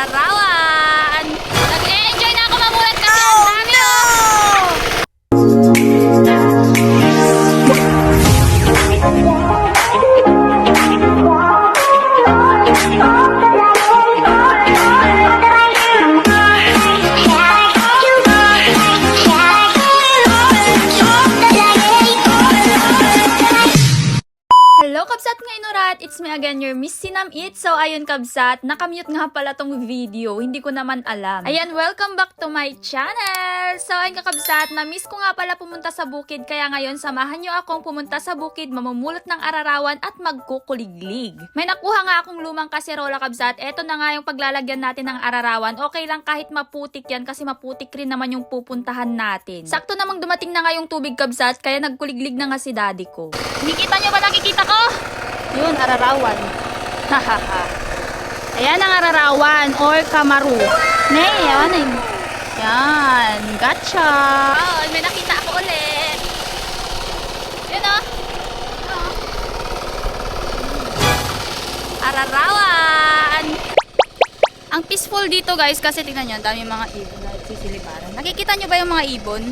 Ararawan! Nag-e-enjoy na ako mamulat kasi ang dami Hello Kabsat nga inurat! It's me again, your Miss Sinamit. So ayun Kabsat, nakamute nga pala tong video, hindi ko naman alam. Ayan, welcome back to my channel! So ayun Kabsat, na-miss ko nga pala pumunta sa bukid, kaya ngayon samahan nyo akong pumunta sa bukid, mamumulot ng ararawan at magkukuliglig. May nakuha nga akong lumang kaserola Kabsat, eto na nga yung paglalagyan natin ng ararawan. Okay lang kahit maputik yan kasi maputik rin naman yung pupuntahan natin. Sakto namang dumating na nga yung tubig Kabsat, kaya nagkuliglig na nga si daddy ko. Nakikita nyo ba, nakikita ko? Yun, ararawan. Hahaha. Ayan ang ararawan or kamaru. Yan. Yan. Gotcha. Oh, may nakita ako ulit. Yun o. Ararawan. Ang peaceful dito guys kasi tingnan nyo, ang dami mga ibon na sisiliparan. Nakikita nyo ba yung mga ibon?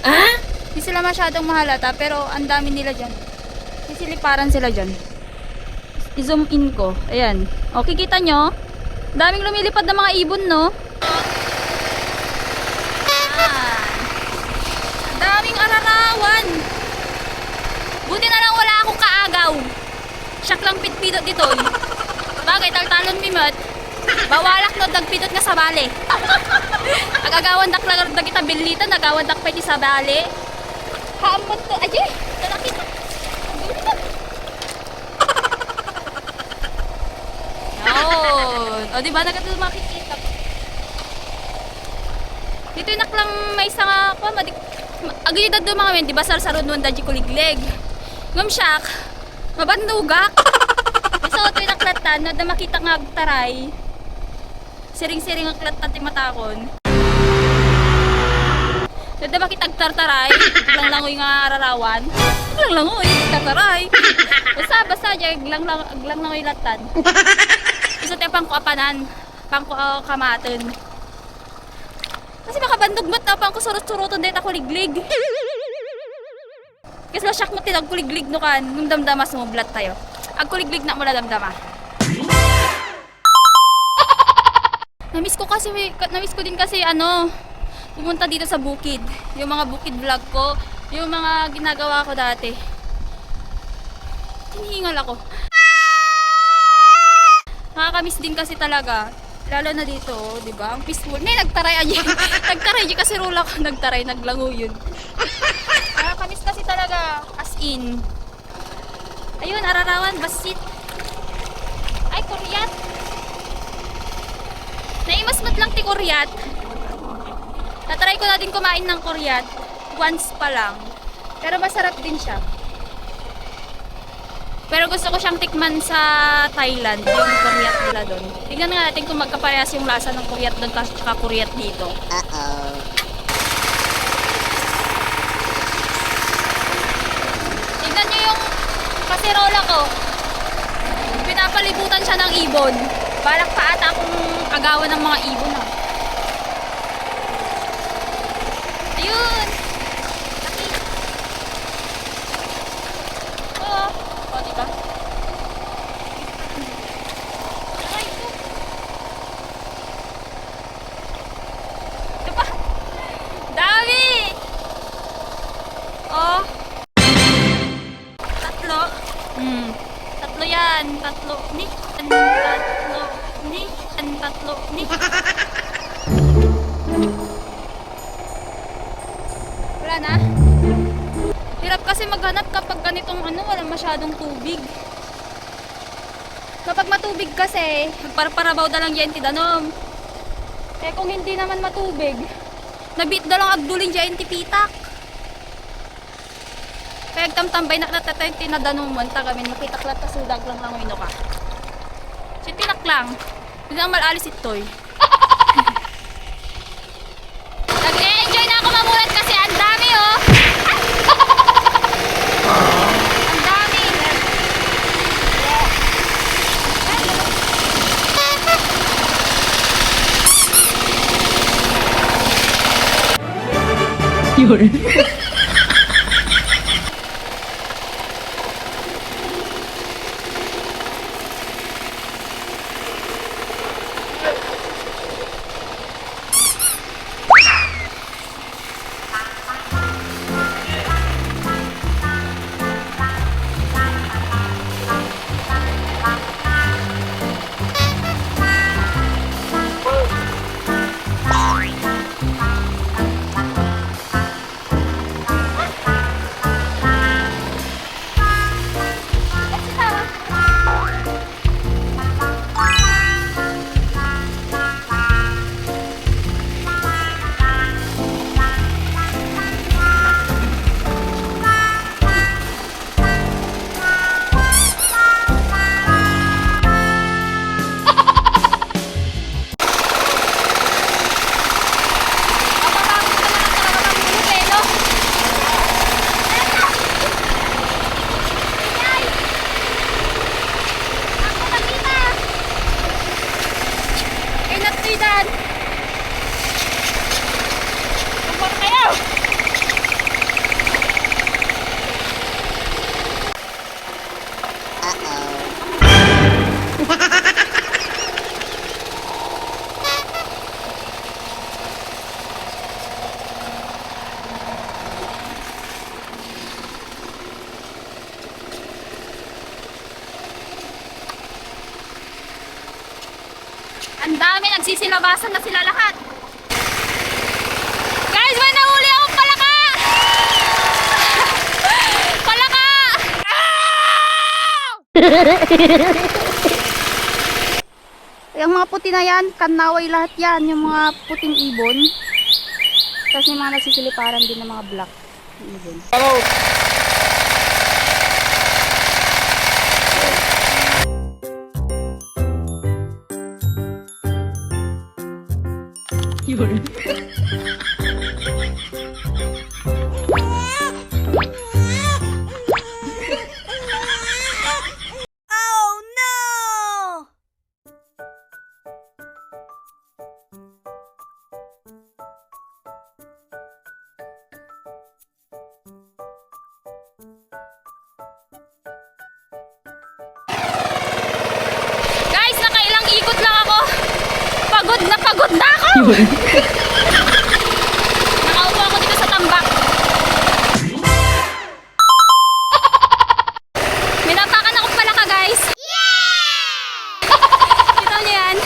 Ah? Hindi sila masyadong mahalata pero ang dami nila dyan. Sisiliparan sila dyan. I-zoom in ko. Ayan. O, kikita nyo? Daming lumilipad na mga ibon, no? Ayan. Daming ararawan. Buti na lang wala akong kaagaw. Siyak lang pitpidot dito. Bagay, taltalon mimot. Bawalak no, dagpidot nga sa bali. Agagawan dak lang kita bilita, nagawan dak pwede sa bali. Haamot to. Ajay, talakit. Yun. O diba, nagkatuloy makikita. Dito yung naklang may isa nga ako. Agay dado mga men, diba sarsarod nun dadji kuligleg. Ngumsyak, mabandugak. So ito yung naklatan, na makita nga agtaray. Siring-siring ang klatan ti matakon. Dada makita agtartaray, lang-langoy nga ararawan. Lang-langoy, agtartaray. Basta dyan, lang-langoy latan. Gusto tayo pang kuapanan, pang kamaton. Kasi makabandog mo't na pang kusurot-suroton dahil ako liglig. Kasi masyak mo tinag kuliglig no kan, nung damdama sumublat tayo. Ag kuliglig na mula damdama. Namiss ko din kasi pumunta dito sa bukid. Yung mga bukid vlog ko, yung mga ginagawa ko dati. Hinihingal ako. Nakakamiss din kasi talaga. Lalo na dito, di ba? Ang peaceful. May nagtaray aja. Nagtaray di kasi rula ko. Nagtaray, naglango yun. Nakakamiss kasi talaga. As in. Ayun, ararawan, basit. Ay, kuryat. Naimasmat lang ti kuryat. Natry ko na din kumain ng kuryat. Once pa lang. Pero masarap din siya. Pero gusto ko siyang tikman sa Thailand, yung kuryat nila doon. Tingnan nga natin kung magkaparehas yung lasa ng kuryat doon at kuryat dito. Uh-oh. Tingnan nyo yung kaserola ko. Pinapalibutan siya ng ibon. Balak pa ata akong agawan ng mga ibon ha. Ayun! Diba? Ay, ito. Ito pa. Dami! Oh. Tatlo. Tatlo yan. Tatlo. Ni. Tatlo. Ni. Tatlo. Ni. Wala na. Hirap kasi maghanap kapag ganitong walang masyadong tubig. Kapag matubig kasi, magparaparabaw na lang dyan ti danom. Eh kung hindi naman matubig, nabit na lang agdulin dyan ti pitak. Kaya agtamtambay na natatay ti nadanom mo, tagamin makitaklat ta sudag lang lang wino ka. Si pinak lang, hindi lang malalis ito'y. Nag-e-enjoy na ako mamulat kasi ang dami oh. Ang dami. Ang dami, nagsisilabasan na sila lahat. Guys, may nahuli akong palaka! Palaka! Yung mga puti na yan, kanaway lahat yan, yung mga puting ibon. Tapos may mga nagsisiliparan din ng mga black ibon. Guys, nakailang ikot lang ako. Pagod na ako! Nakaupo ako dito sa tambak. Minapakan akong palaka, guys. Kita niyo yan?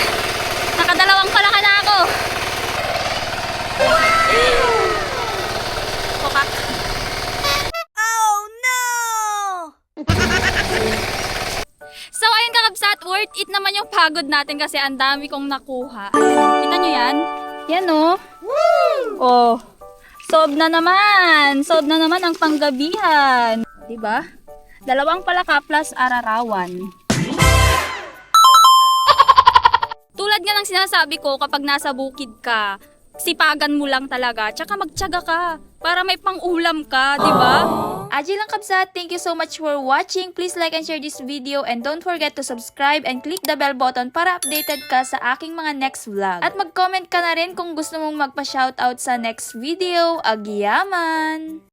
Nakadalawang palaka na ako. Kokak. So, ayun kakabsat, worth it naman yung pagod natin kasi ang dami kong nakuha. Ayan, kita nyo yan? Yan oh. Oh, sob na naman. Sob na naman ang panggabihan. Diba? Dalawang palaka plus ararawan. Tulad nga ng sinasabi ko, kapag nasa bukid ka, sipagan mo lang talaga, tsaka magtyaga ka para may pang-ulam ka, di ba? Aji lang kabsat, thank you so much for watching. Please like and share this video and don't forget to subscribe and click the bell button para updated ka sa aking mga next vlog. At mag-comment ka na rin kung gusto mong magpa-shoutout sa next video. Agyaman!